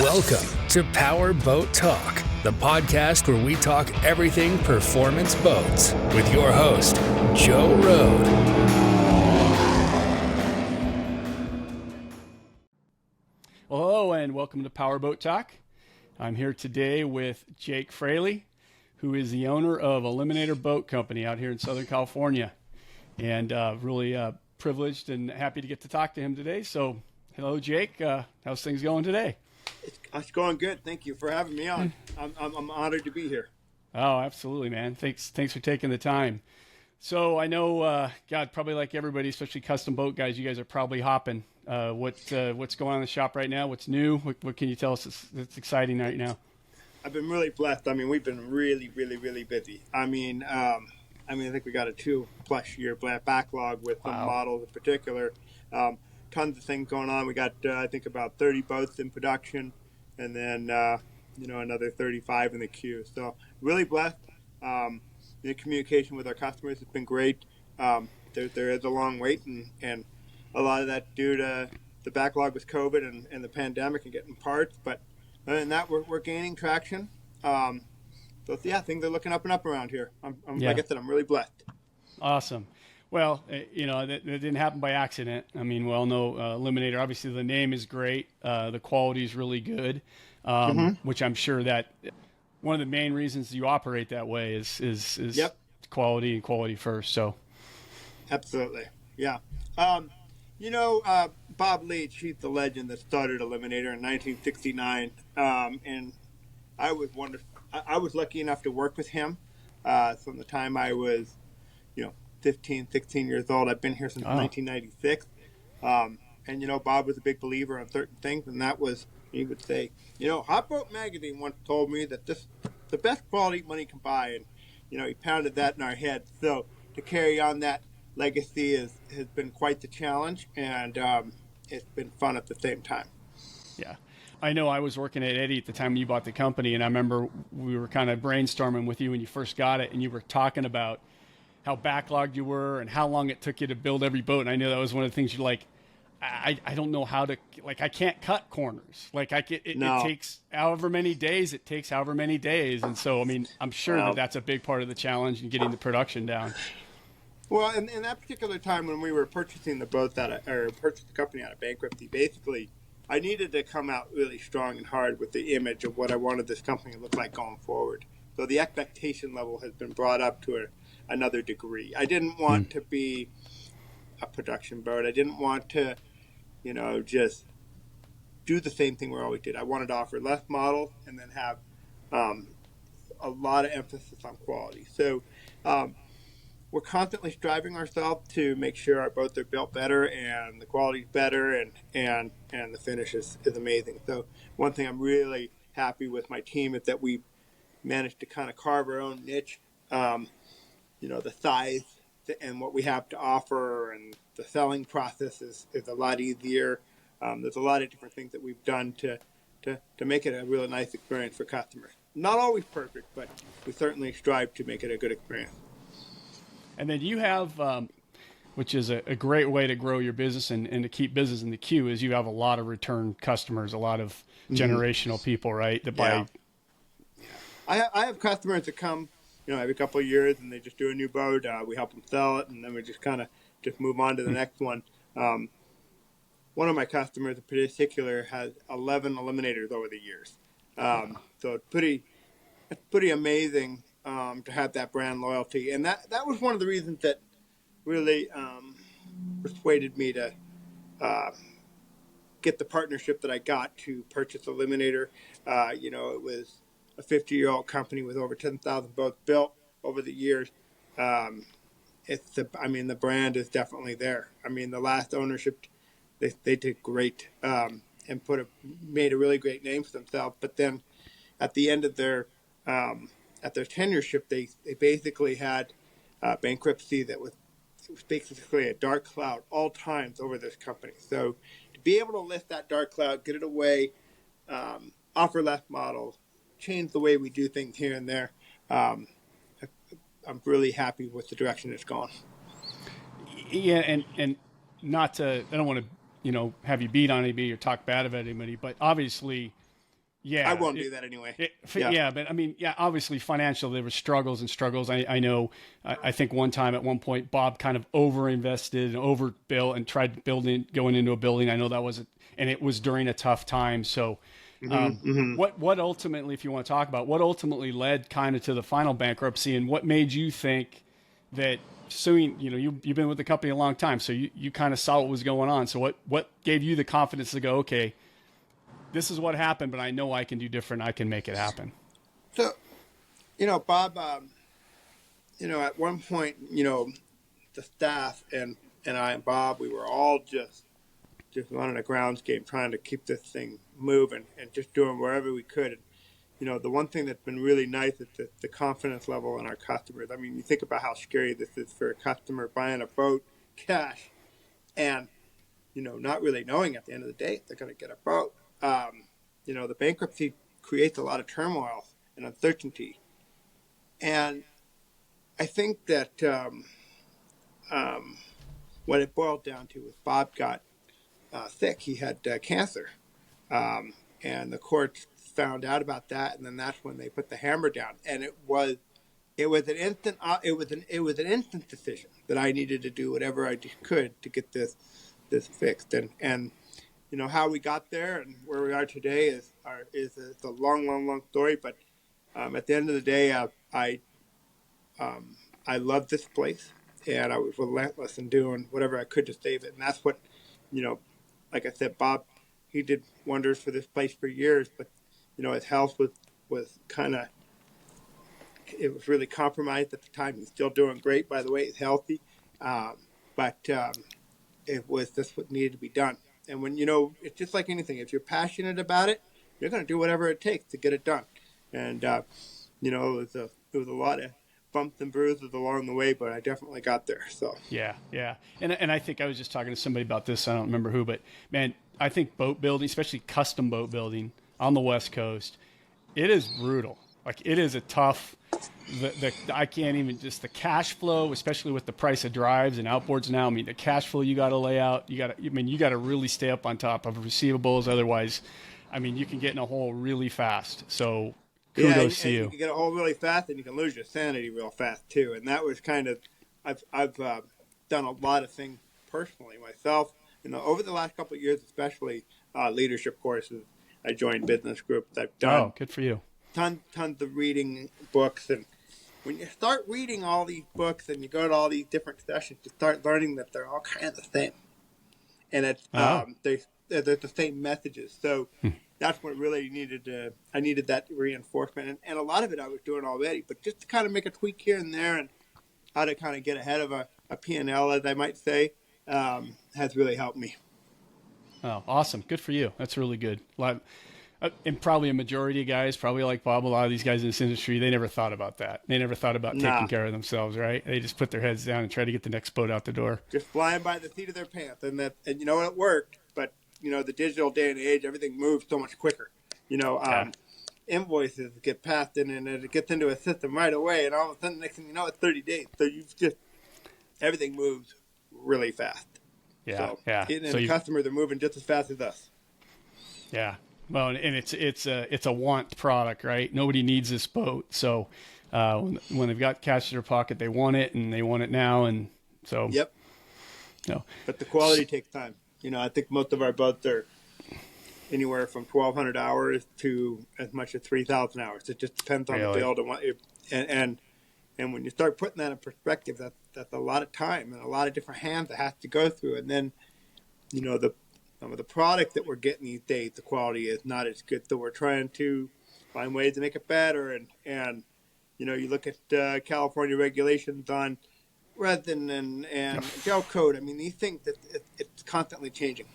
Welcome to Power Boat Talk, the podcast where we talk everything performance boats with your host, Joe Rode. Well, hello and welcome to Power Boat Talk. I'm here today with Jake Fraleigh, who is the owner of Eliminator Boat Company out here in Southern California. And really privileged and happy to get to talk to him today. So, hello, Jake. How's things going today? It's going good. Thank you for having me on. I'm honored to be here. Oh, absolutely, man. Thanks for taking the time. So I know, God, probably like everybody, especially custom boat guys, you guys are probably hopping. What's going on in the shop right now? What's new? What can you tell us that's exciting right now? I've been really blessed. I mean, we've been really busy. I think we got a 2+ year backlog with some models in particular. Tons of things going on. We got, I think, about 30 boats in production, and then, another 35 in the queue. So really blessed. The communication with our customers has been great. There is a long wait, and a lot of that due to the backlog with COVID and the pandemic and getting parts. But other than that, we're gaining traction. Things are looking up and up around here. Like I said, I'm really blessed. Awesome. Well, that didn't happen by accident. I mean, we all know Eliminator. Obviously, the name is great. The quality is really good, which I'm sure that one of the main reasons you operate that way is quality and quality first. So, absolutely, yeah. Bob Leach, he's the legend that started Eliminator in 1969, and I was lucky enough to work with him from the time I was 15, 16 years old. I've been here since 1996. Bob was a big believer on certain things, and that was, he would say, Hot Boat Magazine once told me that this the best quality money can buy, and he pounded that in our heads. So to carry on that legacy has been quite the challenge, and it's been fun at the same time. Yeah. I know I was working at Eddie at the time you bought the company, and I remember we were kind of brainstorming with you when you first got it, and you were talking about how backlogged you were and how long it took you to build every boat. And I know that was one of the things you're like, I don't know how to, I can't cut corners. It takes however many days it takes, however many days. And so, I mean, I'm sure that's a big part of the challenge in getting the production down. Well, in that particular time when we were purchasing the boats purchased the company out of bankruptcy, basically, I needed to come out really strong and hard with the image of what I wanted this company to look like going forward. So the expectation level has been brought up to another degree. I didn't want to be a production boat. I didn't want to, just do the same thing we always did. I wanted to offer less models and then have a lot of emphasis on quality. So we're constantly striving ourselves to make sure our boats are built better and the quality's better and the finish is amazing. So one thing I'm really happy with my team is that we managed to kind of carve our own niche. The size and what we have to offer and the selling process is a lot easier. There's a lot of different things that we've done to make it a really nice experience for customers. Not always perfect, but we certainly strive to make it a good experience. And then you have, which is a great way to grow your business and to keep business in the queue, is you have a lot of return customers, a lot of generational people, right? That buy. Yeah. I have customers that come, every couple of years, and they just do a new boat. We help them sell it, and then we just kind of move on to the next one. One of my customers in particular has 11 Eliminators over the years. So it's pretty amazing to have that brand loyalty. And that was one of the reasons that really persuaded me to get the partnership that I got to purchase Eliminator. It was a 50-year-old company with over 10,000 boats built over the years. The brand is definitely there. I mean, the last ownership, they did great and made a really great name for themselves. But then at the end of their tenureship, they basically had bankruptcy it was basically a dark cloud all times over this company. So to be able to lift that dark cloud, get it away, offer less models, change the way we do things here and there. I'm really happy with the direction it's gone. Yeah, and not to, I don't want to, have you beat on anybody or talk bad about anybody, but obviously Yeah, I won't do that anyway. Yeah, but I mean, yeah, obviously financial, there were struggles and struggles. I know, I think one time at one point, Bob kind of overinvested and overbuilt and tried going into a building. I know that wasn't, and it was during a tough time. So what ultimately, if you want to talk about, what ultimately led kind of to the final bankruptcy, and what made you think that suing, you've been with the company a long time, so you kind of saw what was going on. So what gave you the confidence to go, okay, this is what happened, but I know I can do different. I can make it happen. So, Bob, at one point, the staff and I and Bob, we were all just running a grounds game, trying to keep this thing moving and just doing wherever we could. And, the one thing that's been really nice is the confidence level in our customers. I mean, you think about how scary this is for a customer buying a boat cash and, not really knowing at the end of the day if they're going to get a boat. The bankruptcy creates a lot of turmoil and uncertainty. And I think that what it boiled down to was Bob got sick. He had cancer. And the courts found out about that, and then that's when they put the hammer down. And it was an instant decision that I needed to do whatever I could to get this fixed. And how we got there and where we are today is a long story. But at the end of the day, I love this place, and I was relentless in doing whatever I could to save it. And that's what, like I said, Bob, he did wonders for this place for years. But his health was kind of, it was really compromised at the time. He's still doing great, by the way. He's healthy, but it was just what needed to be done. And when, it's just like anything. If you're passionate about it, you're going to do whatever it takes to get it done. And, it was a lot of bumps and bruises along the way, but I definitely got there. So yeah. And I think I was just talking to somebody about this. I don't remember who, but man, I think boat building, especially custom boat building on the West Coast, it is brutal. Like, it is a tough, I can't even, just the cash flow, especially with the price of drives and outboards now. I mean, the cash flow you got to lay out, you got to really stay up on top of receivables. Otherwise, I mean, you can get in a hole really fast. So kudos to you. You can get a hole really fast, and you can lose your sanity real fast too. And that was kind of, I've done a lot of things personally myself. Over the last couple of years, especially leadership courses. I joined business groups. I've done. Oh, good for you. Tons of reading books, and when you start reading all these books and you go to all these different sessions, you start learning that they're all kind of the same, and it's they're the same messages. So that's what really needed. I needed that reinforcement, and a lot of it I was doing already, but just to kind of make a tweak here and there, and how to kind of get ahead of a P&L, as I might say, has really helped me. Oh, awesome! Good for you. That's really good. And probably a majority of guys, probably like Bob, a lot of these guys in this industry, they never thought about that. They never thought about taking care of themselves, right? They just put their heads down and try to get the next boat out the door. Just flying by the seat of their pants. And it worked. But, the digital day and age, everything moves so much quicker. Invoices get passed in and it gets into a system right away. And all of a sudden, next thing you know, it's 30 days. So everything moves really fast. Yeah, so, yeah. And the customers are moving just as fast as us. Yeah. Well, and it's a want product, right? Nobody needs this boat, so when they've got cash in their pocket, they want it, and they want it now, and so. Yep. No. But the quality takes time. I think most of our boats are anywhere from 1,200 hours to as much as 3,000 hours. It just depends on the build and what and when you start putting that in perspective, that's a lot of time and a lot of different hands that has to go through, and then some of the product that we're getting these days, the quality is not as good. So we're trying to find ways to make it better. And you look at California regulations on resin and gel coat. I mean, these things, it's constantly changing.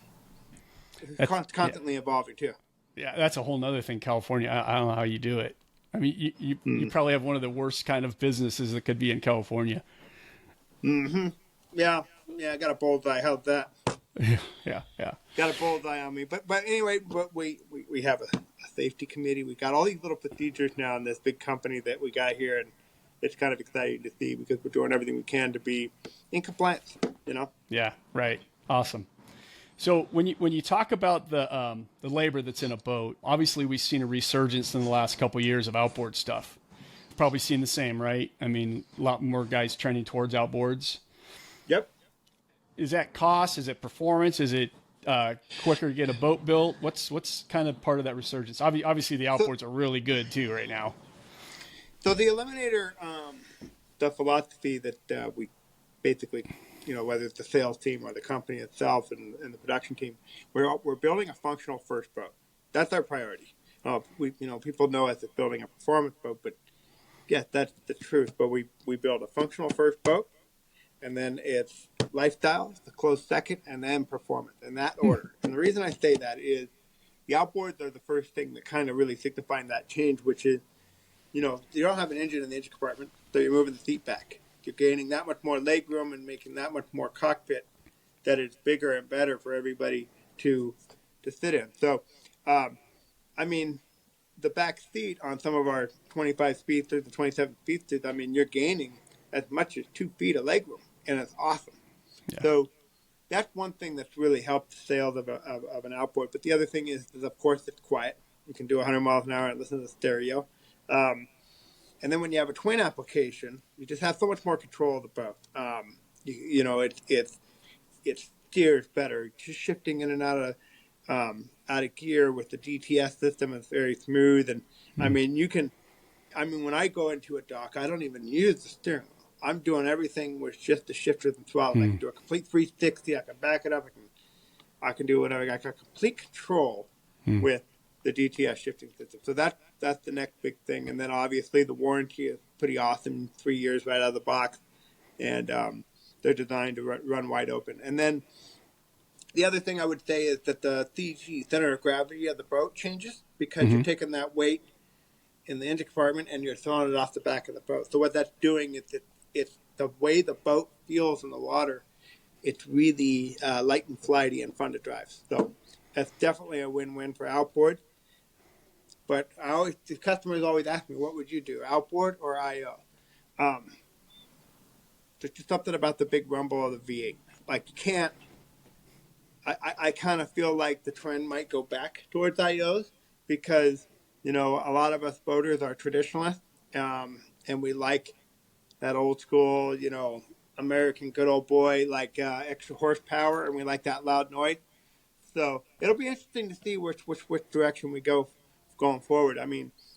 It's constantly evolving, too. Yeah, that's a whole nother thing, California. I don't know how you do it. I mean, you probably have one of the worst kind of businesses that could be in California. Mm-hmm. Yeah, I got a bullseye. How's that? Yeah. Got a bullseye on me, but anyway, we have a safety committee. We got all these little procedures now in this big company that we got here, and it's kind of exciting to see because we're doing everything we can to be in compliance. Yeah, right. Awesome. So when you talk about the labor that's in a boat, obviously we've seen a resurgence in the last couple of years of outboard stuff. Probably seen the same, right? I mean, a lot more guys trending towards outboards. Yep. Is that cost? Is it performance? Is it quicker to get a boat built? What's kind of part of that resurgence? Obviously, the outboards are really good too right now. So the Eliminator, the philosophy that we basically, whether it's the sales team or the company itself and the production team, we're building a functional first boat. That's our priority. People know us as building a performance boat, but yes, that's the truth. But we build a functional first boat, and then it's lifestyle, the close second, and then performance in that order. And the reason I say that is the outboards are the first thing that kind of really signifying that change, which is, you don't have an engine in the engine compartment, so you're moving the seat back. You're gaining that much more leg room and making that much more cockpit that is bigger and better for everybody to sit in. So, the back seat on some of our 25 speedsters, the 27 speedsters, you're gaining as much as 2 feet of leg room, and it's awesome. Yeah. So that's one thing that's really helped the sales of an outboard. But the other thing is of course, it's quiet. You can do 100 miles an hour and listen to the stereo. And then when you have a twin application, you just have so much more control of the boat. It steers better. Just shifting in and out of gear with the DTS system is very smooth. And when I go into a dock, I don't even use the steering wheel. I'm doing everything with just the shifters and throttles. I can do a complete 360. I can back it up. I can do whatever. I got complete control with the DTS shifting system. So that's the next big thing. And then obviously the warranty is pretty awesome, 3 years right out of the box. And they're designed to run wide open. And then the other thing I would say is that the CG, center of gravity of the boat, changes because you're taking that weight in the engine compartment and you're throwing it off the back of the boat. So what that's doing is it's the way the boat feels in the water. It's really light and flighty and fun to drive. So that's definitely a win-win for outboard. But the customers always ask me, what would you do, outboard or IO? There's just something about the big rumble of the V8. Like, you can't, I kind of feel like the trend might go back towards IOs because, a lot of us boaters are traditionalists, and we like that old school, American good old boy, like extra horsepower, and we like that loud noise. So it'll be interesting to see which direction we go going forward.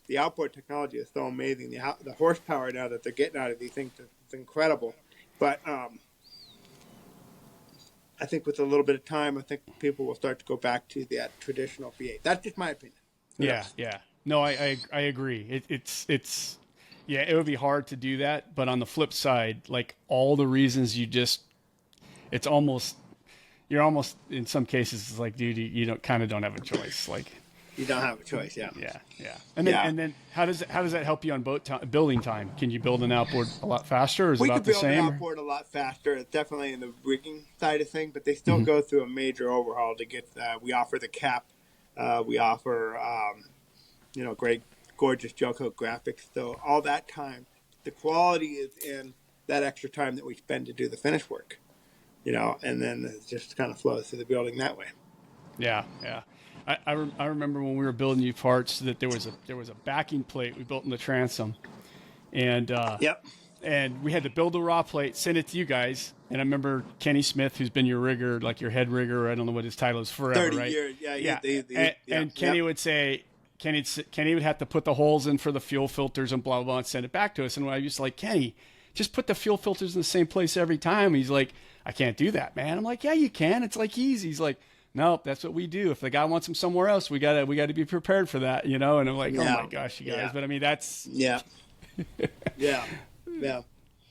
The outboard technology is so amazing. The horsepower now that they're getting out of these things is incredible. But I think with a little bit of time, I think people will start to go back to that traditional V8. That's just my opinion. Yeah. No, I agree. It's it would be hard to do that. But on the flip side, like all the reasons you're almost in some cases it's like, dude, you don't have a choice. Like, you don't have a choice. Yeah. And then how does that help you on building time? Can you build an outboard a lot faster, or is it about the same? We can build an outboard a lot faster. It's definitely in the rigging side of things, but they still go through a major overhaul to get. We offer the cap. We offer great, gorgeous Joko graphics. So all that time, the quality is in that extra time that we spend to do the finish work. And then it just kind of flows through the building that way. Yeah. I remember when we were building new parts that there was a backing plate we built in the transom, and and we had to build a raw plate, send it to you guys. And I remember Kenny Smith, who's been your rigger, like your head rigger, I don't know what his title is, forever, 30 right? years, and Kenny would say, Kenny would have to put the holes in for the fuel filters and blah, blah, blah, and send it back to us. And I used to like, Kenny, just put the fuel filters in the same place every time. He's like, I can't do that, man. I'm like, yeah, you can. It's like easy. He's like, nope, that's what we do. If the guy wants them somewhere else, we gotta be prepared for that, And I'm like, oh my gosh, you guys. But that's yeah.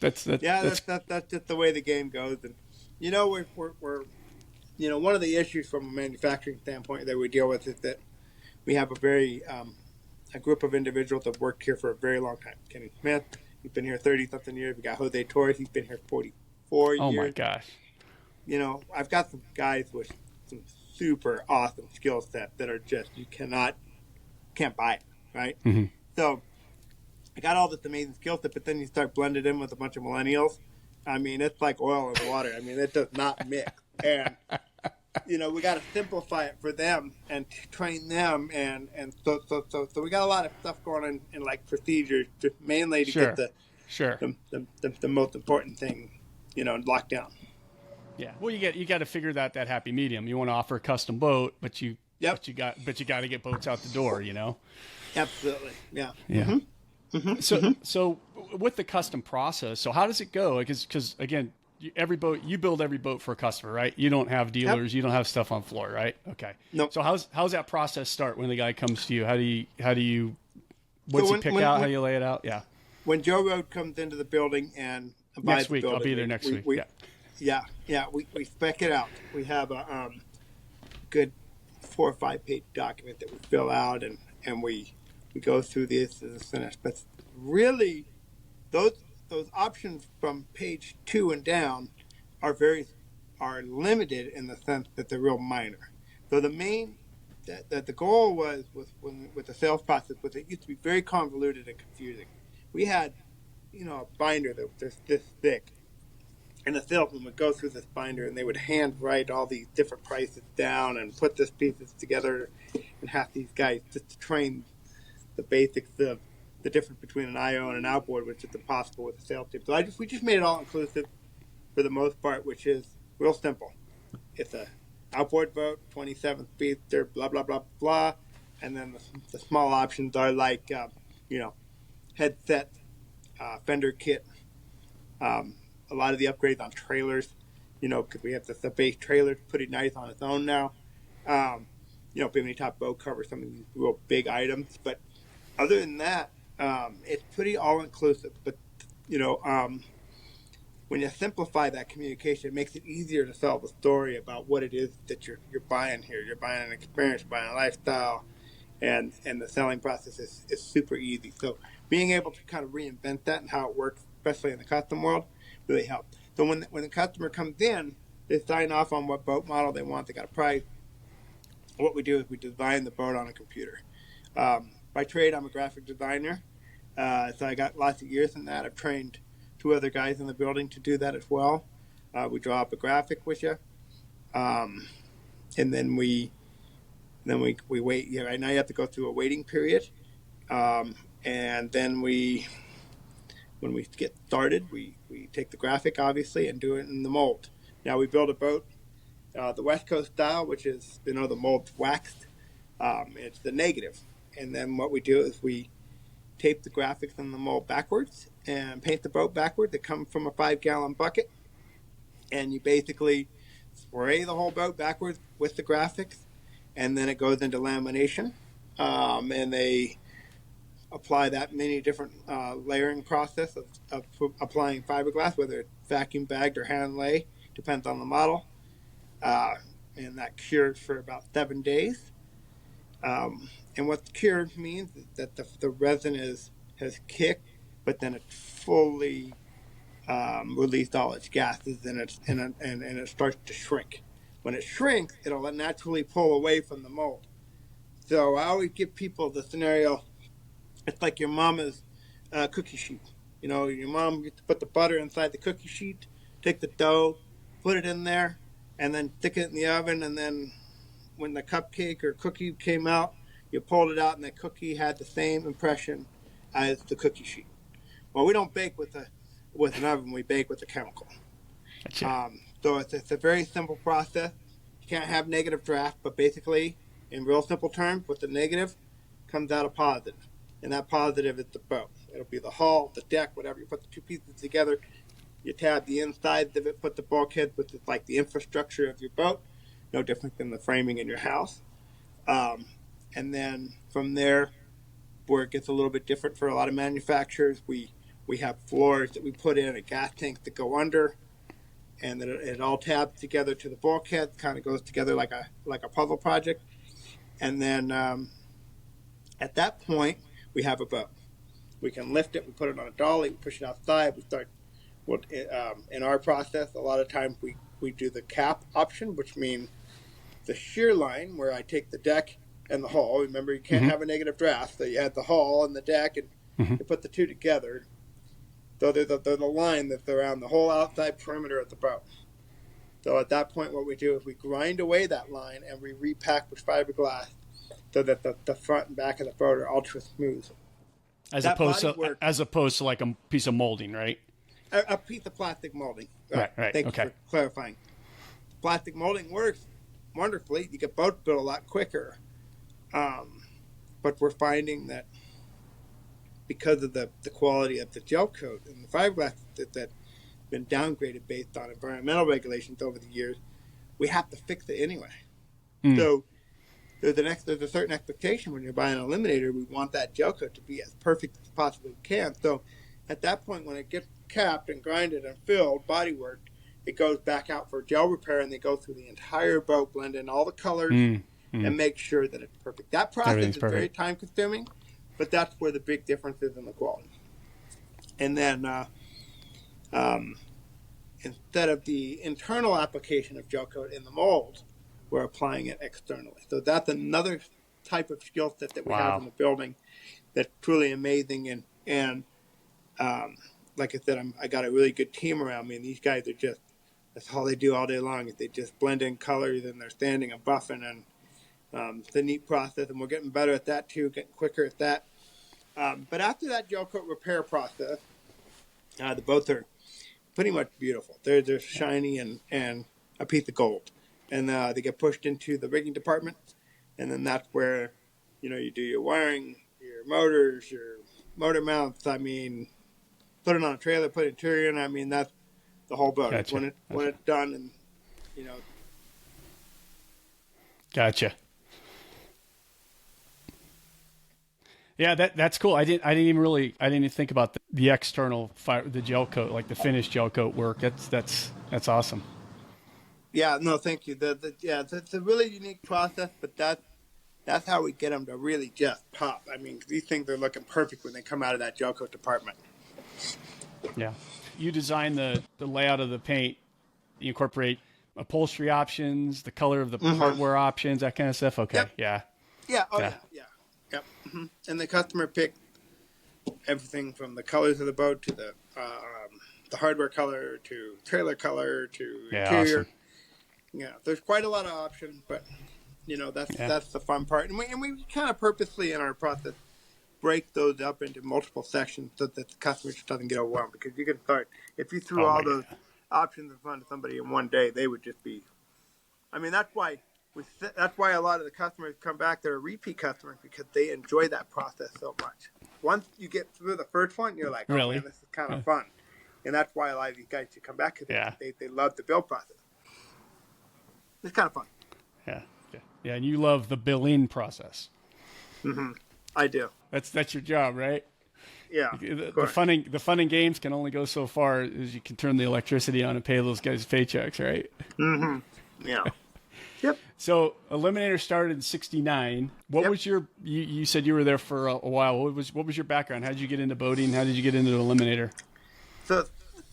That's just the way the game goes. And we're one of the issues from a manufacturing standpoint that we deal with is that we have a group of individuals that have worked here for a very long time. Kenny Smith, he's been here 30-something years. We got Jose Torres, he's been here 44 years. Oh my gosh. I've got some guys with some super awesome skill set that are just, you can't buy it, right? Mm-hmm. So I got all this amazing skill set, but then you start blending in with a bunch of millennials. It's like oil and water. It does not mix. And we got to simplify it for them and train them, and so we got a lot of stuff going on in like procedures, mainly to get Sure. the most important thing, locked down. Yeah. Well, you got to figure that happy medium. You want to offer a custom boat, but you got to get boats out the door. Absolutely. Yeah. Yeah. So with the custom process, so how does it go? Because again, you build every boat for a customer, right? You don't have dealers, you don't have stuff on floor, right? Okay. No. So how's that process start when the guy comes to you? How do you what's he pick out? How do you lay it out? Yeah. When Joe Road comes into the building and buys next week, the building, I'll be there next week. Yeah. We spec it out. We have a good 4 or 5 page document that we fill out, and we go through this and this. But really, those options from page 2 and down are limited in the sense that they're real minor. So the main that the goal was with the sales process was it used to be very convoluted and confusing. We had a binder that was this thick, and the salesman would go through this binder and they would hand write all these different prices down and put these pieces together, and have these guys just to train the basics of the difference between an IO and an outboard, which is impossible with a sales team. So we just made it all inclusive for the most part, which is real simple. It's a outboard boat, 27 speedster, blah blah blah blah, and then the small options are like headset, fender kit, a lot of the upgrades on trailers, because we have the base trailer pretty nice on its own now. Bimini top boat cover, some of these real big items, but other than that, it's pretty all-inclusive. But, when you simplify that communication, it makes it easier to sell the story about what it is that you're buying here. You're buying an experience, you're buying a lifestyle, and the selling process is super easy. So being able to kind of reinvent that and how it works, especially in the custom world, really helps. So when the customer comes in, they sign off on what boat model they want. They got a price. What we do is we design the boat on a computer. By trade, I'm a graphic designer, so I got lots of years in that. I've trained 2 other guys in the building to do that as well. We draw up a graphic with you, and then we wait. Yeah, right now you have to go through a waiting period, and then when we get started, we take the graphic obviously and do it in the mold. Now we build a boat, the West Coast style, which is the mold's waxed. It's the negative. And then what we do is we tape the graphics in the mold backwards and paint the boat backwards. They come from a 5-gallon bucket, and you basically spray the whole boat backwards with the graphics, and then it goes into lamination, and they apply that many different layering process of applying fiberglass, whether it's vacuum bagged or hand lay, depends on the model, and that cures for about 7 days. And what the cure means is that the resin has kicked, but then it's fully released all its gases, and it starts to shrink. When it shrinks, it'll naturally pull away from the mold. So I always give people the scenario, it's like your mama's cookie sheet. Your mom gets to put the butter inside the cookie sheet, take the dough, put it in there, and then stick it in the oven, and then when the cupcake or cookie came out, you pulled it out, and the cookie had the same impression as the cookie sheet. Well, we don't bake with an oven. We bake with a chemical. Gotcha. So it's a very simple process. You can't have negative draft, but basically, in real simple terms, with the negative comes out a positive, and that positive is the boat. It'll be the hull, the deck, whatever. You put the 2 pieces together, you tab the insides of it, put the bulkhead, which is like the infrastructure of your boat, no different than the framing in your house. And then from there, where it gets a little bit different for a lot of manufacturers, we have floors that we put in, a gas tank that go under, and then it all tabs together to the bulkhead, kind of goes together like a puzzle project. And then at that point, we have a boat. We can lift it, we put it on a dolly, we push it outside, we start. In our process, a lot of times we do the cap option, which means the shear line, where I take the deck and the hull. Remember, you can't have a negative draft, so you add the hull and the deck, and you put the 2 together. So there's a line that's around the whole outside perimeter of the boat. So at that point, what we do is we grind away that line and we repack with fiberglass so that the front and back of the boat are ultra smooth. As opposed to like a piece of molding, right? A piece of plastic molding. Right. Thank you for clarifying. Plastic molding works wonderfully. You get boats built a lot quicker. But we're finding that because of the quality of the gel coat and the fiberglass that's been downgraded based on environmental regulations over the years, we have to fix it anyway. So there's a certain expectation when you're buying an Eliminator. We want that gel coat to be as perfect as possibly we can. So at that point, when it gets capped and grinded and filled, bodywork, it goes back out for gel repair, and they go through the entire boat, blend in all the colors, and make sure that it's perfect. That process is very time-consuming, but that's where the big difference is in the quality. And then instead of the internal application of gel coat in the mold, we're applying it externally. So that's another type of skill set that we have in the building that's truly amazing. And like I said, I got a really good team around me, and these guys are just, that's all they do all day long is they just blend in colors, and they're sanding and buffing, and it's a neat process, and we're getting better at that too, getting quicker at that. But after that gel coat repair process, the boats are pretty much beautiful. They're shiny and a piece of gold. And they get pushed into the rigging department, and then that's where, you do your wiring, your motors, your motor mounts. I mean, put it on a trailer, put interior in. I mean, that's the whole boat. Gotcha. When it's done, and Gotcha. Yeah, that's cool. I didn't even think about the external the gel coat, like the finished gel coat work. That's awesome. Yeah, no, thank you. It's a really unique process, but that's how we get them to really just pop. I mean, these things are looking perfect when they come out of that gel coat department. Yeah. You design the layout of the paint. You incorporate upholstery options, the color of the hardware options, that kind of stuff. Okay. Yep. Yeah. Yeah. Oh, yeah. Yep. And the customer picked everything from the colors of the boat to the hardware color to trailer color to interior. Awesome. Yeah, there's quite a lot of options, but that's the fun part. And we kind of purposely in our process break those up into multiple sections so that the customer just doesn't get overwhelmed. Because you can start, if you threw all those options in front of somebody in one day, they would just be. I mean, that's why a lot of the customers come back. They're repeat customers because they enjoy that process so much. Once you get through the first one, you're like, oh really? Man, this is kind of fun. And that's why a lot of these guys should come back because they love the build process. It's kind of fun. Yeah, and you love the bill-in process. I do. That's your job, right? Yeah. The fun and games can only go so far as you can turn the electricity on and pay those guys paychecks, right? Yeah. Yep. So Eliminator started in '69. What was your? You said you were there for a while. What was your background? How did you get into boating? How did you get into Eliminator? So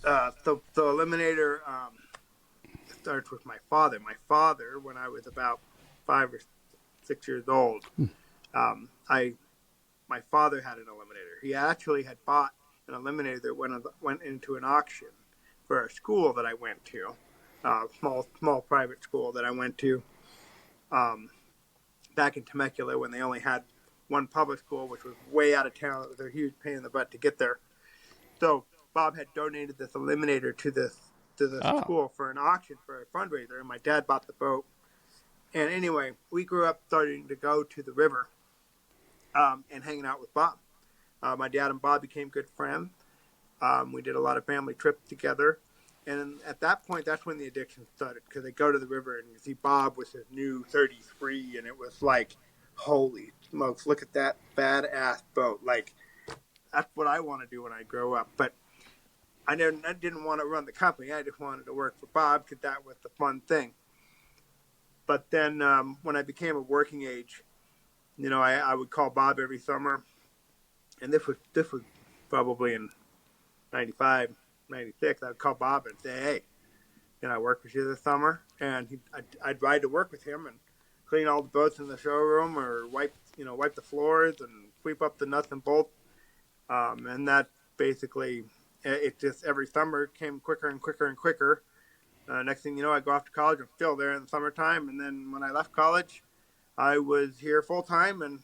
Eliminator starts with my father. My father, when I was about 5 or 6 years old, my father had an Eliminator. He actually had bought an Eliminator that went into an auction for a school that I went to, small private school that I went to back in Temecula when they only had one public school, which was way out of town. It was a huge pain in the butt to get there. So Bob had donated this Eliminator to the school for an auction for a fundraiser, and my dad bought the boat. And anyway, we grew up starting to go to the river and hanging out with Bob. My dad and Bob became good friends. We did a lot of family trips together. And at that point, that's when the addiction started, because they go to the river and you see Bob with his new 33, and it was like, holy smokes, look at that badass boat. Like, that's what I want to do when I grow up. But I didn't want to run the company. I just wanted to work for Bob because that was the fun thing. But then when I became a working age, I would call Bob every summer. And this was probably in 95, 96. I would call Bob and say, hey, can I work with you this summer? And I'd ride to work with him and clean all the boats in the showroom or wipe the floors and sweep up the nuts and bolts. And that basically, it just every summer came quicker and quicker and quicker. Next thing you know, I go off to college. I'm still there in the summertime. And then when I left college, I was here full time and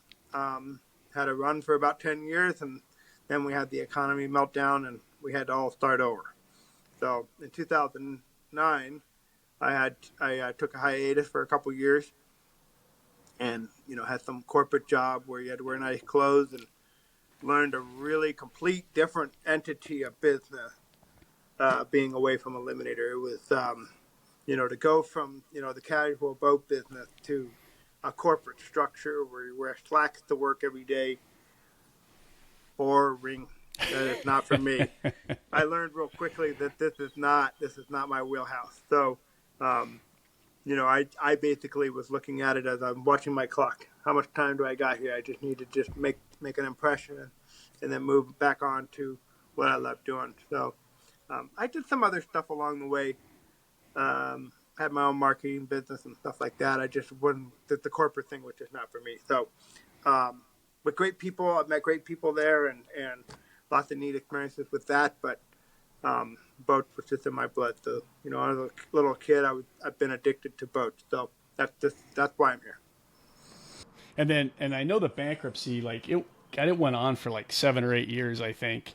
had a run for about 10 years. And then we had the economy meltdown and we had to all start over. So in 2009, I took a hiatus for a couple years and, had some corporate job where you had to wear nice clothes and learned a really complete different entity of business being away from Eliminator. It was, to go from, the casual boat business to a corporate structure where you wear slacks to work every day. Boring. That is not for me. I learned real quickly that this is not my wheelhouse. So, I basically was looking at it as I'm watching my clock. How much time do I got here? I just need to just make an impression and then move back on to what I love doing. So I did some other stuff along the way. Had my own marketing business and stuff like that. I just wouldn't, the corporate thing was just not for me. So, but great people, I've met great people there and lots of neat experiences with that. But boats was just in my blood. So, as a little kid, I've been addicted to boats. So that's why I'm here. And I know the bankruptcy, it went on for 7 or 8 years, I think,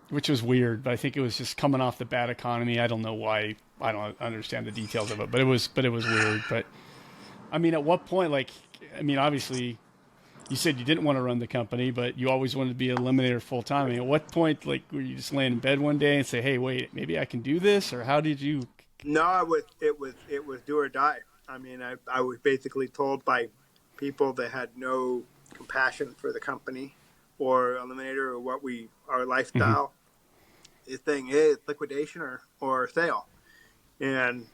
which was weird. But I think it was just coming off the bad economy. I don't know why. I don't understand the details of it, but it was weird. But I mean, at what point? Obviously, you said you didn't want to run the company, but you always wanted to be an Eliminator full time. I mean, at what point, were you just laying in bed one day and say, "Hey, wait, maybe I can do this," or how did you? No, it was do or die. I mean, I was basically told by people that had no compassion for the company or Eliminator or our lifestyle. The thing is liquidation or sale. And,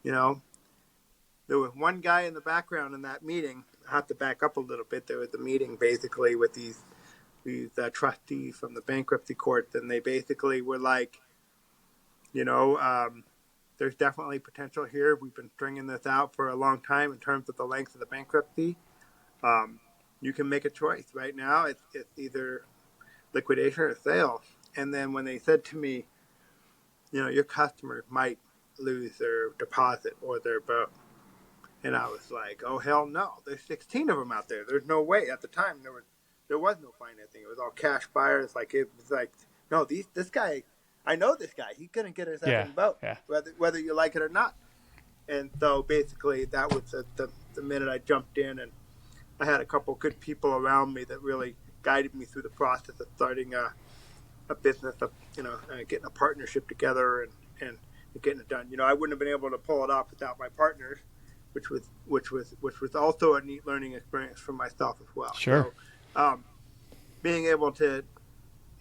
there was one guy in the background in that meeting. I have to back up a little bit. There was a meeting basically with these trustees from the bankruptcy court, and they basically were like, there's definitely potential here. We've been stringing this out for a long time in terms of the length of the bankruptcy. You can make a choice. Right now, it's either liquidation or sale. And then when they said to me, your customers might lose their deposit or their boat. And I was like, oh, hell no. There's 16 of them out there. There's no way. At the time, there was no financing. It was all cash buyers. No, this guy, I know this guy. He's going to get his second boat, whether you like it or not. And so basically that was the minute I jumped in, and I had a couple good people around me that really guided me through the process of starting a business of, getting a partnership together and getting it done. I wouldn't have been able to pull it off without my partners, which was also a neat learning experience for myself as well. Sure. So, being able to,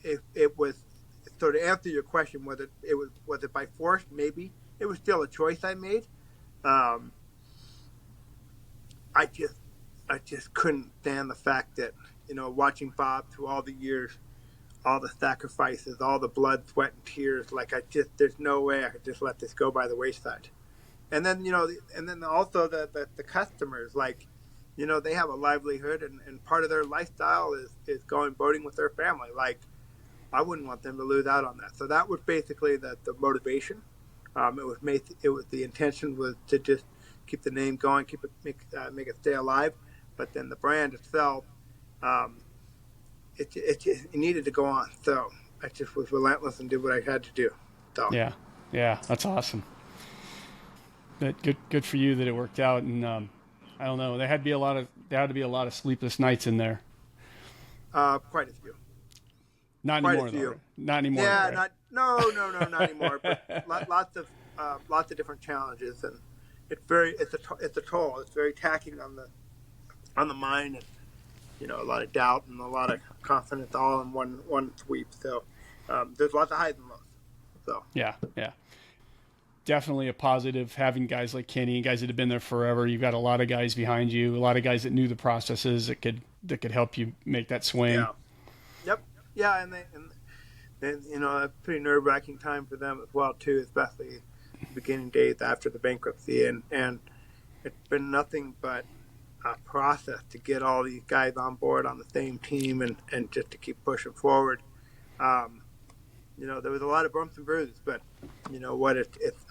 it was, so to answer your question, was it by force? Maybe. It was still a choice I made. I just couldn't stand the fact that, watching Bob through all the years, all the sacrifices, all the blood, sweat, and tears, there's no way I could just let this go by the wayside. And then, and then also the customers, they have a livelihood and part of their lifestyle is going boating with their family. I wouldn't want them to lose out on that. So that was basically the motivation. It was the intention was to just keep the name going, make it stay alive. But then the brand itself, it needed to go on. So I just was relentless and did what I had to do. So yeah, that's awesome. Good for you that it worked out. And I don't know, there had to be a lot of sleepless nights in there. Quite a few. Not anymore, though. Not anymore. Yeah, right? not anymore. But lots of different challenges, and it's a toll. It's very taxing on the mind, and a lot of doubt and a lot of confidence all in one sweep. So there's lots of highs and lows. So yeah. Definitely a positive having guys like Kenny, guys that have been there forever. You've got a lot of guys behind you, a lot of guys that knew the processes that could help you make that swing. Yeah. Yep. Yeah, and a pretty nerve-wracking time for them as well too, especially the beginning days after the bankruptcy, and it's been nothing but a process to get all these guys on board on the same team and just to keep pushing forward. there was a lot of bumps and bruises, but you know what?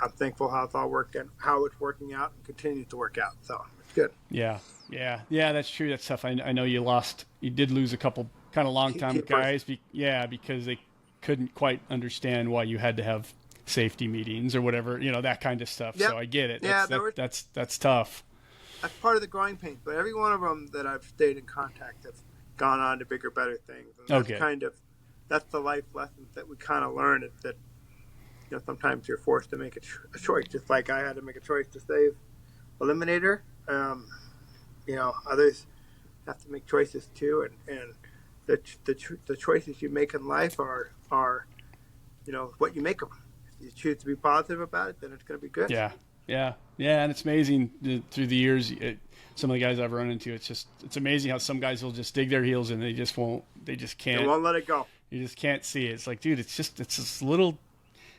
I'm thankful how it's all working, how it's working out, and continues to work out. So it's good. Yeah. That's true. That's tough. I know you did lose a couple kind of long time guys. Because they couldn't quite understand why you had to have safety meetings or whatever, that kind of stuff. Yep. So I get it. That's tough. That's part of the growing pains. But every one of them that I've stayed in contact have gone on to bigger, better things. And that's the life lessons that we kind of learn, is that sometimes you're forced to make a choice, just like I had to make a choice to save Eliminator. Others have to make choices too, and the choices you make in life are what you make them. If you choose to be positive about it, then it's going to be good. Yeah, and it's amazing through the years. Some of the guys I've run into, it's amazing how some guys will just dig their heels and they just can't. They won't let it go. You just can't see it. It's like, dude, it's just little,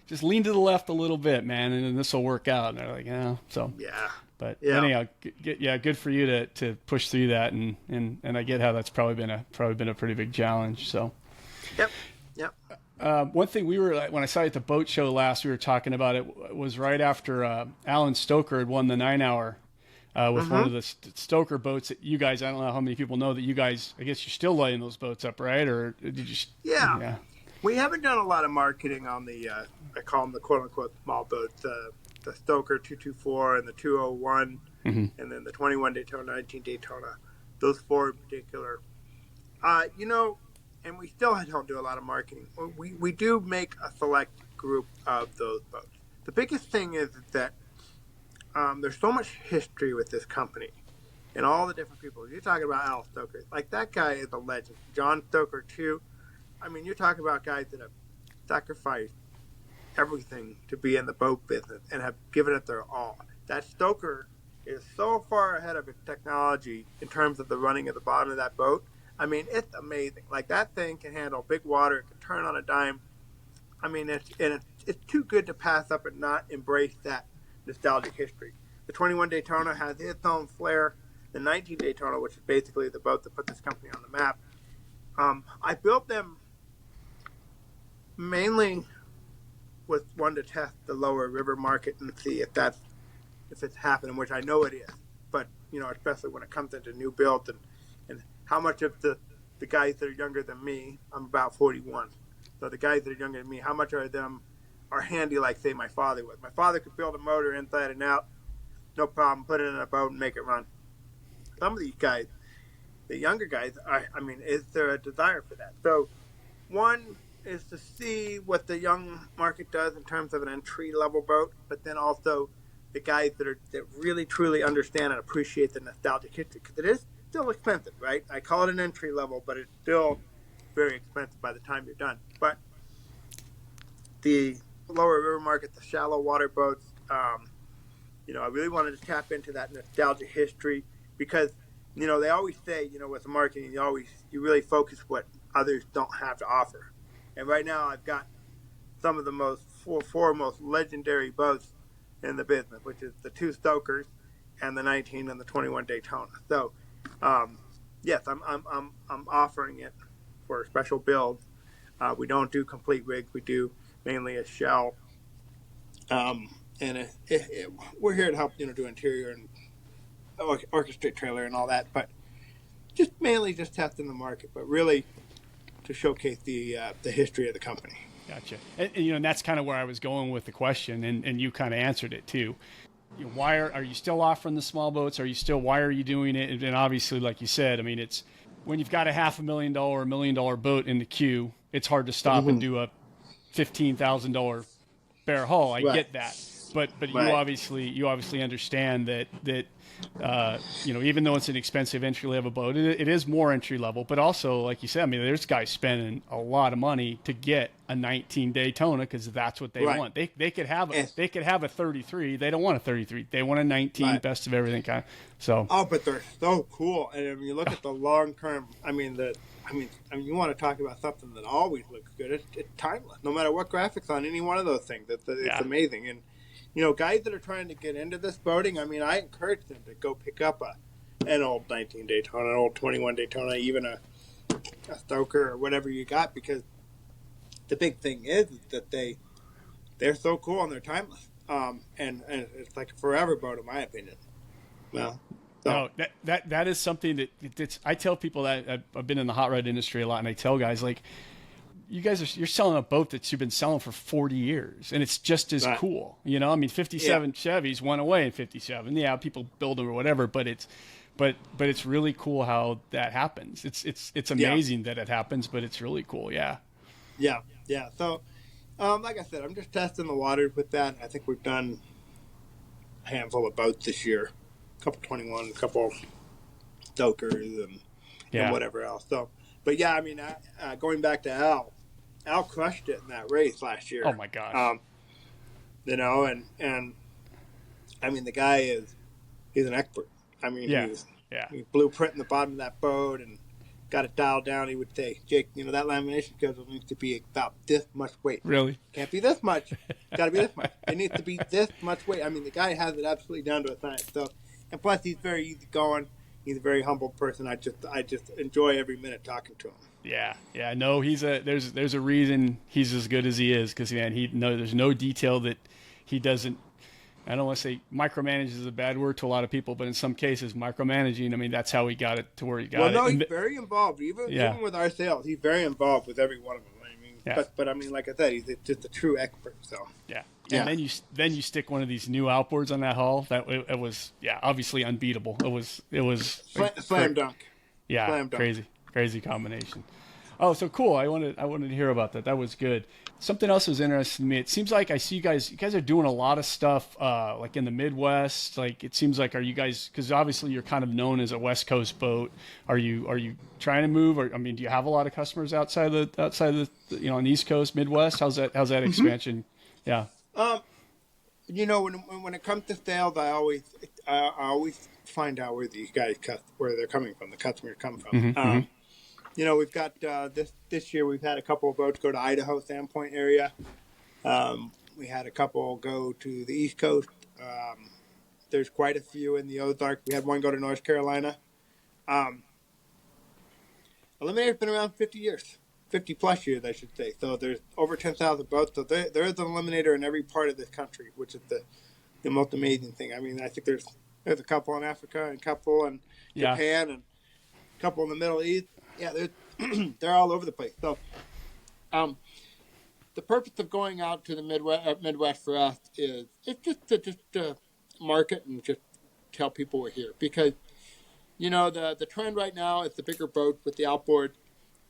just lean to the left a little bit, man, and then this will work out. And they're like, so. Yeah. But anyhow, good for you to push through that, and I get how that's probably been a pretty big challenge. So. Yep. One thing when I saw you at the boat show last, we were talking about it was right after Alan Stoker had won the 9-hour with one of the Stoker boats that you guys. I don't know how many people know that you guys. I guess you're still laying those boats up, right? Or did you? Yeah. We haven't done a lot of marketing on the I call them the quote unquote small boats. The Stoker 224 and the 201, and then the 21 Daytona, 19 Daytona, those four in particular. And we still don't do a lot of marketing. We do make a select group of those boats. The biggest thing is that there's so much history with this company and all the different people. You're talking about Alan Stoker. Like, that guy is a legend. John Stoker, too. I mean, you're talking about guys that have sacrificed everything to be in the boat business and have given it their all. That Stoker is so far ahead of its technology in terms of the running at the bottom of that boat. I mean, it's amazing. Like, that thing can handle big water. It can turn on a dime. I mean, it's too good to pass up and not embrace that nostalgic history. The 21 Daytona has its own flair. The 19 Daytona, which is basically the boat that put this company on the map, I built them mainly with one to test the lower river market and see if it's happening, which I know it is. But especially when it comes into new builds and how much of the guys that are younger than me, I'm about 41. So the guys that are younger than me, how much of them are handy like, say, my father was. My father could build a motor inside and out, no problem, put it in a boat and make it run. Some of these guys, the younger guys, is there a desire for that? So one is to see what the young market does in terms of an entry-level boat, but then also the guys that really, truly understand and appreciate the nostalgic history, because it is still expensive, right? I call it an entry-level, but it's still very expensive by the time you're done. But the lower river market, the shallow water boats, I really wanted to tap into that nostalgic history because, they always say, with the marketing, you really focus what others don't have to offer. And right now I've got some of the four most legendary boats in the business, which is the 2 Stokers and the 19 and the 21 Daytona. So, yes, I'm offering it for special builds. We don't do complete rigs. We do mainly a shell. And we're here to help, do interior and orchestrate trailer and all that, but just mainly just testing the market, but really to showcase the history of the company. Gotcha. And that's kind of where I was going with the question, and you kind of answered it too. Why are you still offering the small boats? Why are you doing it? And obviously, like you said, I mean, it's when you've got a $500,000, $1 million boat in the queue, it's hard to stop and do a $15,000 bare hull. I get that, but right. you obviously understand that even though it's an expensive entry level boat, it is more entry level. But also, like you said, I mean, there's guys spending a lot of money to get a 19 Daytona because that's what they want. They could have a 33. They don't want a 33. They want a 19, best of everything kind. So. Oh, but they're so cool. And if you look at the long term, you want to talk about something that always looks good. It's timeless. No matter what graphics on any one of those things, it's amazing. And guys that are trying to get into this boating, I encourage them to go pick up an old 19 Daytona, an old 21 Daytona, even a Stoker or whatever you got, because the big thing is that they're so cool and they're timeless. And it's like a forever boat, in my opinion. Well, so. No, that is something that I tell people that I've been in the hot rod industry a lot, and I tell guys like, you're selling a boat that you've been selling for 40 years, and it's just as cool. You know, I mean, 57 Chevys went away in 57. Yeah, people build them or whatever, but it's really cool how that happens. It's amazing that it happens, but it's really cool. Yeah. Yeah. So, like I said, I'm just testing the waters with that. I think we've done a handful of boats this year, a couple 21, a couple Stokers, and whatever else. So, but yeah, I mean, going back to Al crushed it in that race last year. Oh my gosh. You know, and I mean, the guy he's an expert. I mean, he blueprint in the bottom of that boat and got it dialed down. He would say, Jake, you know, that lamination schedule needs to be about this much weight. Really? Can't be this much. Got to be this much. It needs to be this much weight. I mean, the guy has it absolutely down to a science. So, and plus, he's very easygoing. He's a very humble person. I just enjoy every minute talking to him. Yeah. No, there's a reason he's as good as he is, because there's no detail that he doesn't. I don't want to say micromanage is a bad word to a lot of people, but in some cases, micromanaging. I mean, that's how he got it to where he got it. Well, no, he's very involved. Even with our sales, he's very involved with every one of them. I mean, but I mean, like I said, he's just a true expert. So yeah. And then you stick one of these new outboards on that hull. That it was obviously unbeatable. It was slam dunk. Yeah, slam dunk. Crazy combination. Oh, so cool. I wanted to hear about that. That was good. Something else was interesting to me. It seems like I see you guys are doing a lot of stuff like in the Midwest. Like it seems like, are you guys, because obviously you're kind of known as a West Coast boat. Are you trying to move, or I mean, do you have a lot of customers outside the on the East Coast, Midwest? How's that expansion? Yeah. You know, when it comes to sales, I always find out where these guys where they're coming from. The customers come from. You know, we've got this year. We've had a couple of boats go to Idaho, Sandpoint area. We had a couple go to the East Coast. There's quite a few in the Ozarks. We had one go to North Carolina. Eliminator's been around 50 years. 50 plus years, I should say. So there's over 10,000 boats. So there is an Eliminator in every part of this country, which is the most amazing thing. I mean, I think there's a couple in Africa and a couple in Japan and a couple in the Middle East. Yeah, they're all over the place. So the purpose of going out to the Midwest for us is it's just to market and just tell people we're here. Because, you know, the trend right now is the bigger boats with the outboard.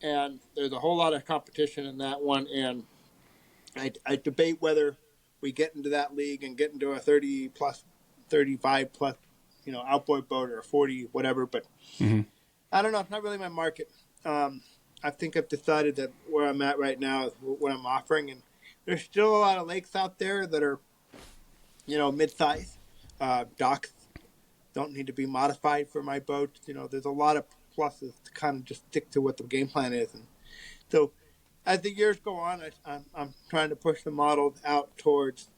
And there's a whole lot of competition in that one, and I debate whether we get into that league and get into a 30 plus, 35 plus, you know, outboard boat or a 40 whatever. But I don't know. It's not really my market. I think I've decided that where I'm at right now is what I'm offering, and there's still a lot of lakes out there that are, you know, mid-size. Docks don't need to be modified for my boat. You know, there's a lot of pluses to kind of just stick to what the game plan is. And so as the years go on, I'm trying to push the models out towards,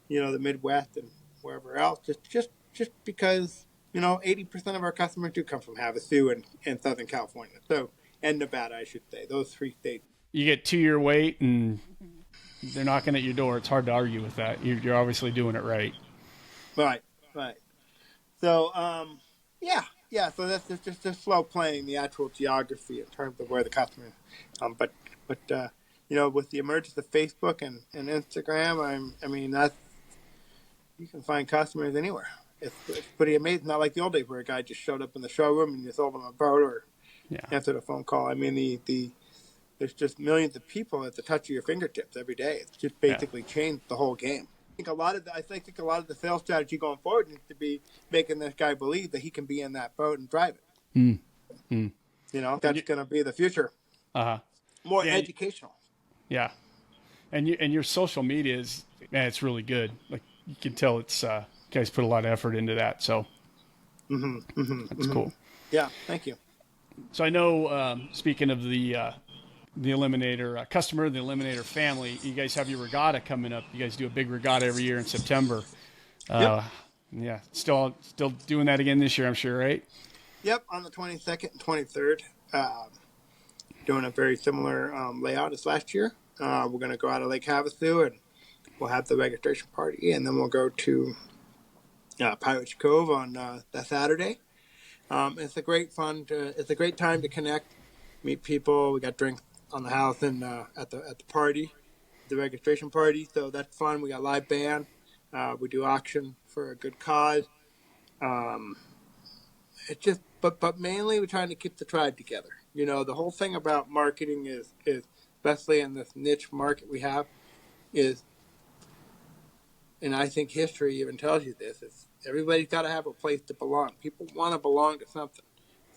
you know, the Midwest and wherever else, just because, you know, 80% of our customers do come from Havasu and Southern California. So, and Nevada, I should say, those three states. You get 2 year wait and they're knocking at your door. It's hard to argue with that. You're obviously doing it right. Right. So, yeah, so that's just slow playing the actual geography in terms of where the customer is. But you know, with the emergence of Facebook and Instagram, I mean, you can find customers anywhere. It's pretty amazing. Not like the old days where a guy just showed up in the showroom and you sold him a boat or answered a phone call. I mean, there's just millions of people at the touch of your fingertips every day. It's just basically changed the whole game. I think a lot of the sales strategy going forward needs to be making this guy believe that he can be in that boat and drive it. You know, that's going to be the future. More educational. Yeah, and your social media is, man, it's really good. Like you can tell, it's you guys put a lot of effort into that. So that's cool. Yeah, thank you. So I know, speaking of the Eliminator customer, the Eliminator family, you guys have your regatta coming up. You guys do a big regatta every year in September. Yep. Yeah, still doing that again this year, I'm sure, right? Yep, on the 22nd and 23rd. doing a very similar layout as last year. We're going to go out of Lake Havasu, and we'll have the registration party, and then we'll go to Pirates Cove on that Saturday. It's a great fun. It's a great time to connect, meet people. We got drinks on the house and at the party, the registration party. So that's fun. We got live band. We do auction for a good cause. It's just, but mainly we're trying to keep the tribe together. You know, the whole thing about marketing is especially in this niche market we have, is, and I think history even tells you this, is everybody's got to have a place to belong. People want to belong to something.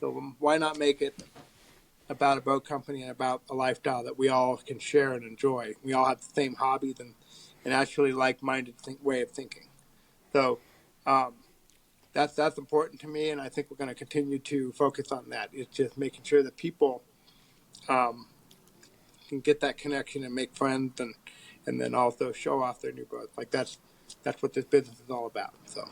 So why not make it about a boat company and about a lifestyle that we all can share and enjoy? We all have the same hobbies and actually like-minded way of thinking. So that's important to me, and I think we're going to continue to focus on that. It's just making sure that people can get that connection and make friends, and then also show off their new boats. Like that's what this business is all about. So.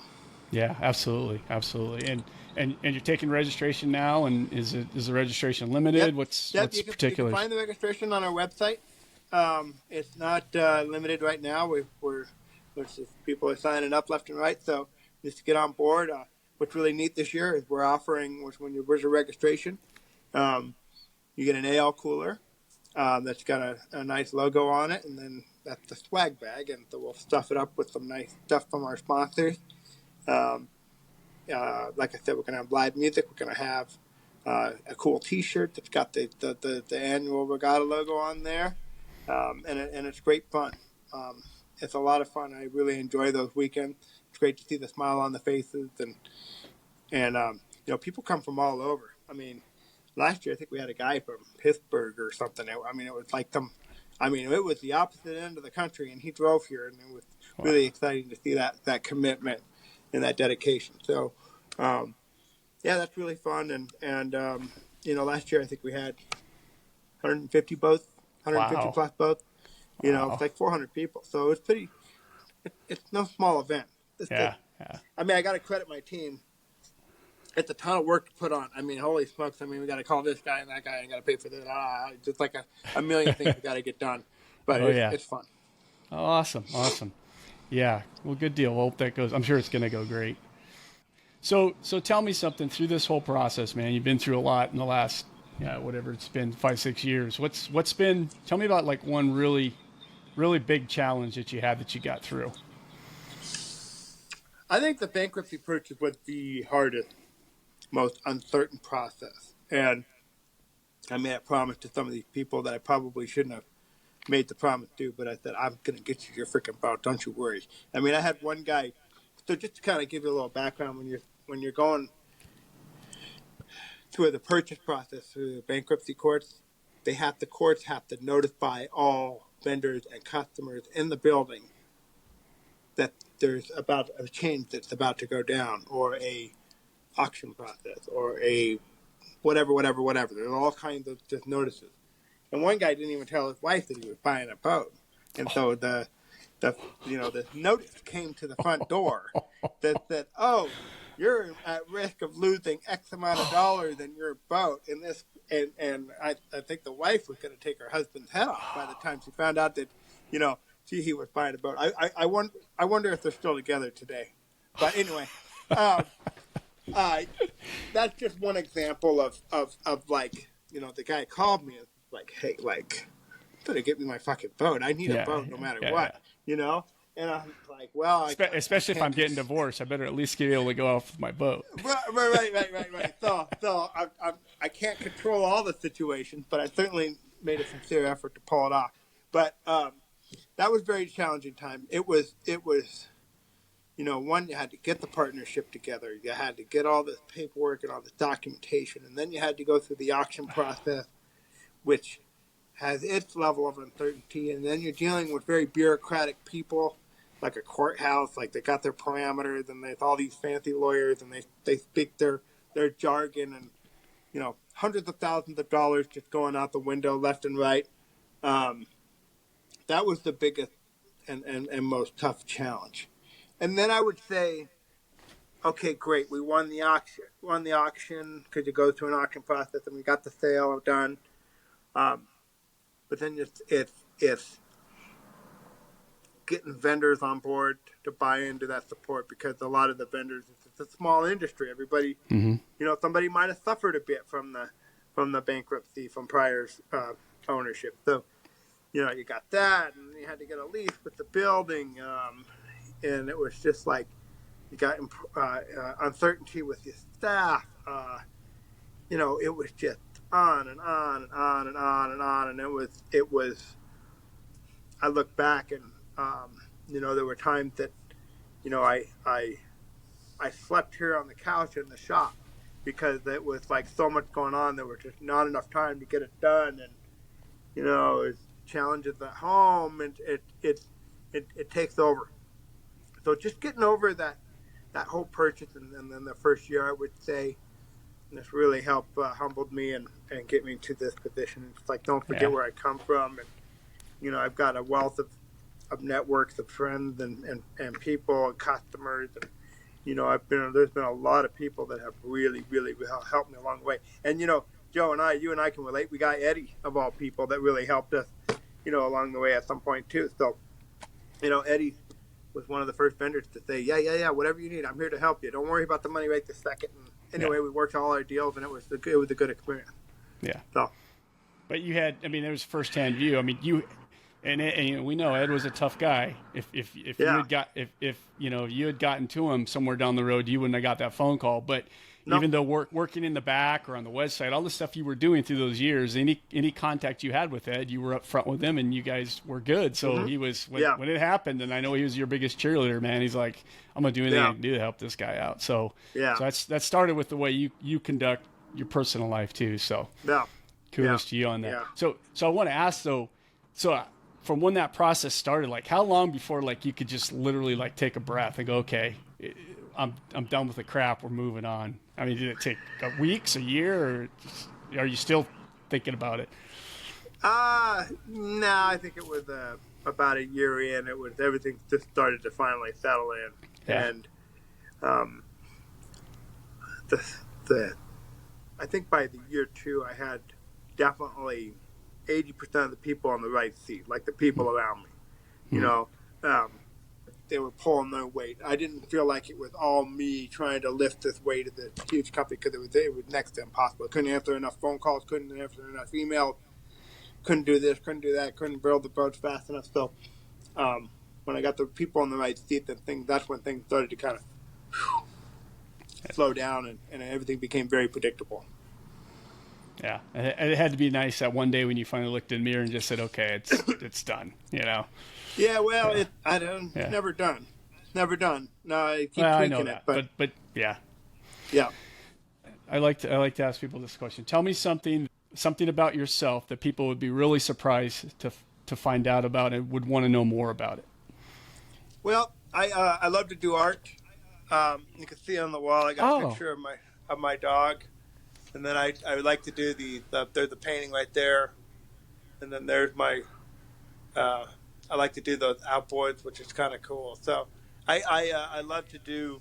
Yeah, absolutely. And you're taking registration now, and is the registration limited? Yep. What's You particular? can find the registration on our website. It's not limited right now. We're just, people are signing up left and right. So just to get on board. What's really neat this year is we're offering, when you where's your registration, you get an AL cooler that's got a nice logo on it, and then that's the swag bag, and so we'll stuff it up with some nice stuff from our sponsors. Like I said, we're going to have live music. We're going to have a cool T-shirt that's got the annual regatta logo on there, and it's great fun. It's a lot of fun. I really enjoy those weekends. It's great to see the smile on the faces, and you know, people come from all over. I mean, last year I think we had a guy from Pittsburgh or something. It was like it was the opposite end of the country, and he drove here, and it was really exciting to see that commitment and that dedication. So, yeah, that's really fun. And you know, last year I think we had 150 boats, 150 plus boats. You know, it's like 400 people. So it's pretty. It's no small event. Yeah. I mean, I got to credit my team. It's a ton of work to put on. I mean, holy smokes! I mean, we got to call this guy and that guy, and got to pay for this. Just like a million things we got to get done. But it's fun. Oh, awesome. Yeah. Well, good deal. Well, hope that goes. I'm sure it's going to go great. So tell me something through this whole process, man. You've been through a lot in the last, whatever it's been, 5-6 years. What's been? Tell me about like one really, really big challenge that you had that you got through. I think the bankruptcy purchase was the hardest, most uncertain process. And I made a promise to some of these people that I probably shouldn't have made the promise to, but I said, I'm going to get you your freaking boat. Don't you worry. I mean, I had one guy. So just to kind of give you a little background, when you're going through the purchase process through the bankruptcy courts, the courts have to notify all vendors and customers in the building that there's about a change that's about to go down, or a auction process, or a whatever. There's all kinds of just notices. And one guy didn't even tell his wife that he was buying a boat. And so the notice came to the front door that said, "Oh, you're at risk of losing X amount of dollars in your boat." And I think the wife was going to take her husband's head off by the time she found out that, he was buying a boat. I wonder if they're still together today. But anyway, that's just one example of like, the guy called me and was like, "Hey, like, better get me my fucking boat. I need a boat no matter what." And I'm like, well, especially if I'm getting divorced, I better at least be able to go off with my boat. Right. So I can't control all the situations, but I certainly made a sincere effort to pull it off. But that was a very challenging time. It was, one, you had to get the partnership together. You had to get all this paperwork and all this documentation, and then you had to go through the auction process, which has its level of uncertainty. And then you're dealing with very bureaucratic people, like a courthouse, like they got their parameters, and there's all these fancy lawyers, and they speak their jargon, and hundreds of thousands of dollars just going out the window left and right. That was the biggest and most tough challenge. And then I would say, okay, great, we won the auction because you go through an auction process, and we got the sale done. But then it's getting vendors on board to buy into that support, because a lot of the vendors, it's a small industry. Everybody, somebody might have suffered a bit from the bankruptcy from prior ownership. So, you got that, and you had to get a lease with the building, and it was just like you got uncertainty with your staff. It was just on and on and on and on and on, and it was. I look back and there were times that I slept here on the couch in the shop because it was like so much going on. There was just not enough time to get it done, and it was challenges at home, and it takes over. So just getting over that whole purchase, and then the first year, I would say, this really helped humbled me and get me to this position. It's like, don't forget where I come from, and I've got a wealth of networks of friends and people and customers, and there's been a lot of people that have really helped me along the way. And Joe and you and I can relate. We got Eddie, of all people, that really helped us along the way at some point too. So Eddie was one of the first vendors to say, yeah, whatever you need, I'm here to help you. Don't worry about the money right this second. And anyway, we worked all our deals, and it was a good experience. Yeah. So, but you had, there was firsthand view. You and we know Ed was a tough guy. If you had gotten to him somewhere down the road, you wouldn't have got that phone call. But even though working in the back or on the website, all the stuff you were doing through those years, any contact you had with Ed, you were up front with him, and you guys were good. So he was when it happened, and I know he was your biggest cheerleader, man. He's like, I'm gonna do anything I can do to help this guy out. So that started with the way you conduct your personal life too. So kudos to you on that. Yeah. So I want to ask though, from when that process started, like how long before like you could just literally like take a breath and go, okay, I'm done with the crap, we're moving on? Did it take weeks, a year, or are you still thinking about it? No, I think it was about a year in. It was, everything just started to finally settle in, and I think by the year 2, I had definitely 80% of the people on the right seat, like the people around me. They were pulling their weight. I didn't feel like it was all me trying to lift this weight of the huge company, because it was next to impossible. I couldn't answer enough phone calls, couldn't answer enough emails, couldn't do this, couldn't do that, couldn't build the boats fast enough. So when I got the people on the right seat, that's when things started to kind of slow down, and everything became very predictable. Yeah, it had to be nice that one day when you finally looked in the mirror and just said, "Okay, it's done." Yeah, well, it's never done. Never done. No, I keep tweaking it, but yeah. I like to ask people this question. Tell me something about yourself that people would be really surprised to find out about and would want to know more about it. Well, I love to do art. You can see on the wall I got a picture of my dog. And then I would like to do there's the painting right there, and then there's my. I like to do those outboards, which is kind of cool. So I love to do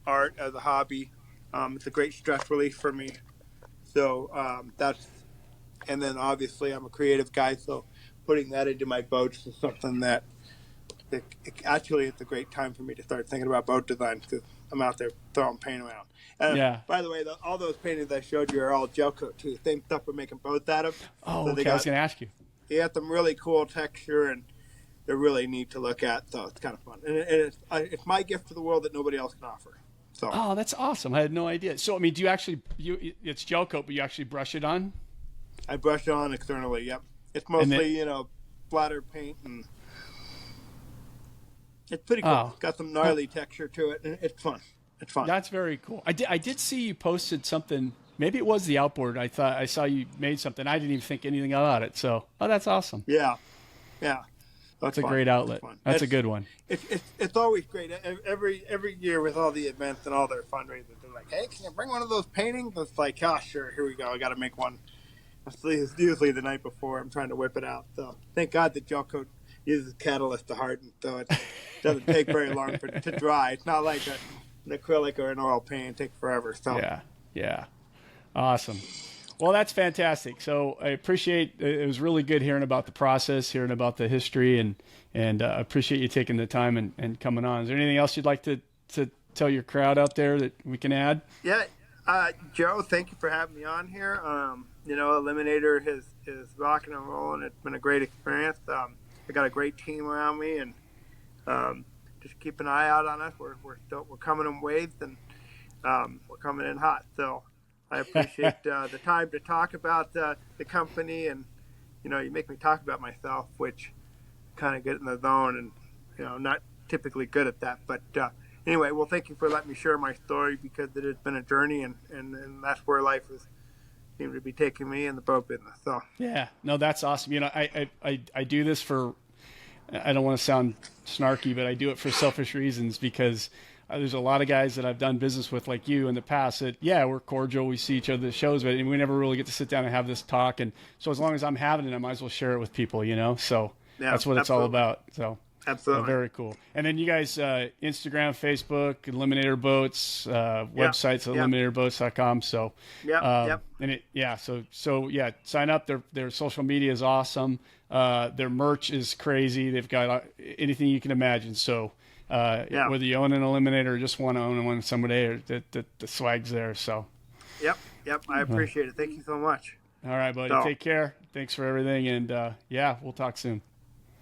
art as a hobby. It's a great stress relief for me. So and then obviously I'm a creative guy, so putting that into my boats is something that actually it's a great time for me to start thinking about boat design, because I'm out there throwing paint around. By the way, all those paintings I showed you are all gel coat too. Same stuff we're making boats out of. Oh, so okay. I was going to ask you. They got some really cool texture, and they're really neat to look at. So it's kind of fun, and it's my gift to the world that nobody else can offer. So. Oh, that's awesome! I had no idea. So do you actually it's gel coat, but you actually brush it on? I brush it on externally. Yep, it's mostly splatter paint, and it's pretty cool. It's got some gnarly texture to it, and it's fun. It's fun. That's very cool. I did see you posted something. Maybe it was the outboard. I thought I saw you made something. I didn't even think anything about it. So, that's awesome. Yeah. That's a great outlet. That's a good one. It's always great. Every year with all the events and all their fundraisers, they're like, "Hey, can you bring one of those paintings?" It's like, "Oh, sure. Here we go. I got to make one." It's usually the night before. I'm trying to whip it out. So thank God the gel coat uses catalyst to harden, so it doesn't take very long to dry. It's not like an acrylic or an oil paint. It takes forever. So yeah, awesome. Well, that's fantastic. So I appreciate, it was really good hearing about the process, hearing about the history, and appreciate you taking the time and coming on. Is there anything else you'd like to tell your crowd out there that we can add? Yeah, Joe, thank you for having me on here. Eliminator is rocking and rolling. It's been a great experience. I got a great team around me, and just keep an eye out on us. We're coming in waves, and we're coming in hot. So I appreciate the time to talk about the company, and you make me talk about myself, which kind of get in the zone, and I'm not typically good at that, but. Anyway, well, thank you for letting me share my story, because it has been a journey, and that's where life has seemed to be taking me in the boat business. So yeah, no, that's awesome. I do this for, I don't want to sound snarky, but I do it for selfish reasons, because there's a lot of guys that I've done business with like you in the past that, yeah, we're cordial, we see each other at the shows, but we never really get to sit down and have this talk. And so as long as I'm having it, I might as well share it with people, so yeah, that's what it's all about. So. Absolutely. Very cool. And then you guys, Instagram, Facebook, Eliminator Boats, websites, eliminatorboats.com. So, sign up. Their social media is awesome. Their merch is crazy. They've got anything you can imagine. So, whether you own an Eliminator or just want to own one someday, or the swag's there. So, Yep. I appreciate it. Thank you so much. All right, buddy. Take care. Thanks for everything. And we'll talk soon.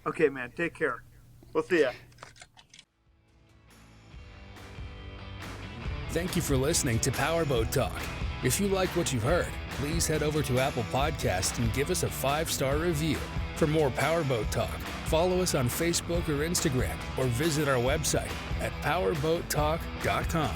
Okay, man. Take care. We'll see ya. Thank you for listening to Powerboat Talk. If you like what you've heard, please head over to Apple Podcasts and give us a 5-star review. For more Powerboat Talk, follow us on Facebook or Instagram, or visit our website at powerboattalk.com.